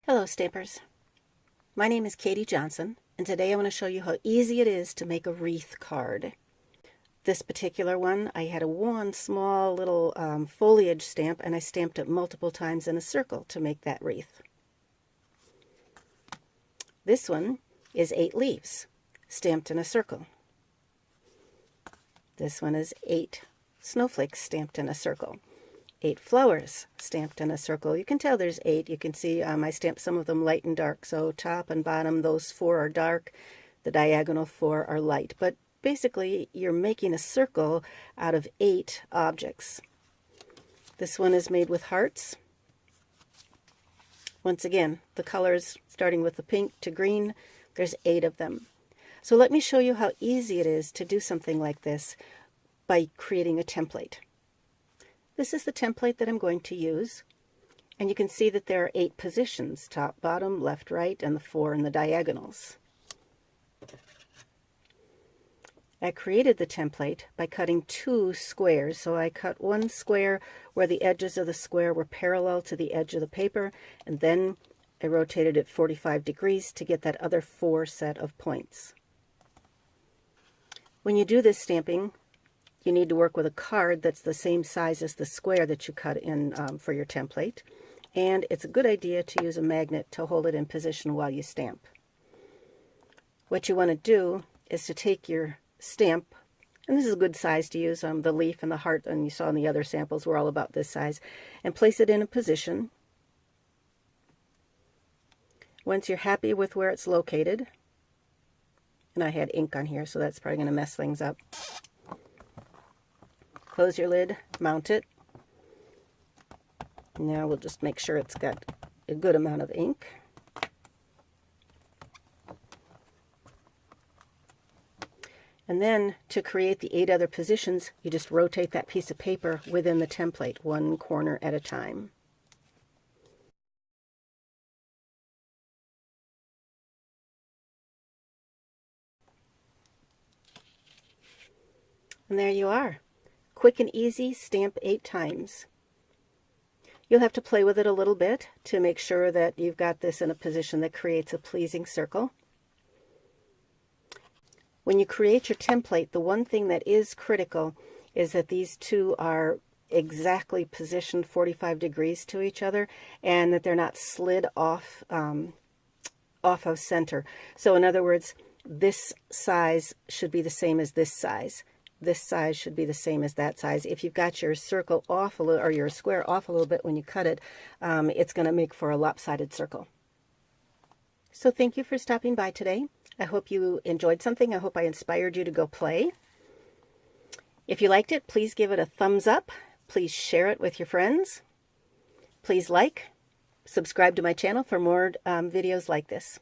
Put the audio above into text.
Hello Stampers, my name is Katie Johnson and today I want to show you how easy it is to make a wreath card. This particular one, I had one small little foliage stamp and I stamped it multiple times in a circle to make that wreath. This one is 8 leaves stamped in a circle. This one is 8 snowflakes stamped in a circle. 8 flowers stamped in a circle. You can tell there's 8. You can see I stamped some of them light and dark. So top and bottom, those 4 are dark. The diagonal 4 are light. But basically, you're making a circle out of 8 objects. This one is made with hearts. Once again, the colors starting with the pink to green, there's 8 of them. So let me show you how easy it is to do something like this by creating a template. This is the template that I'm going to use, and you can see that there are 8 positions, top, bottom, left, right, and the 4 in the diagonals. I created the template by cutting 2 squares, so I cut one square where the edges of the square were parallel to the edge of the paper, and then I rotated it 45 degrees to get that other 4 set of points. When you do this stamping, you need to work with a card that's the same size as the square that you cut in for your template. And it's a good idea to use a magnet to hold it in position while you stamp. What you want to do is to take your stamp, and this is a good size to use, the leaf and the heart, and you saw in the other samples were all about this size, and place it in a position. Once you're happy with where it's located, and I had ink on here, so that's probably going to mess things up. Close your lid, mount it. Now we'll just make sure it's got a good amount of ink. And then to create the 8 other positions, you just rotate that piece of paper within the template, one corner at a time. And there you are. Quick and easy, stamp 8 times. You'll have to play with it a little bit to make sure that you've got this in a position that creates a pleasing circle. When you create your template, the one thing that is critical is that these 2 are exactly positioned 45 degrees to each other and that they're not slid off of center. So in other words, this size should be the same as this size. This size should be the same as that size. If you've got your circle off a little, or your square off a little bit when you cut it, it's going to make for a lopsided circle. So thank you for stopping by today. I hope you enjoyed something. I hope I inspired you to go play. If you liked it, please give it a thumbs up. Please share it with your friends. Please like, subscribe to my channel for more videos like this.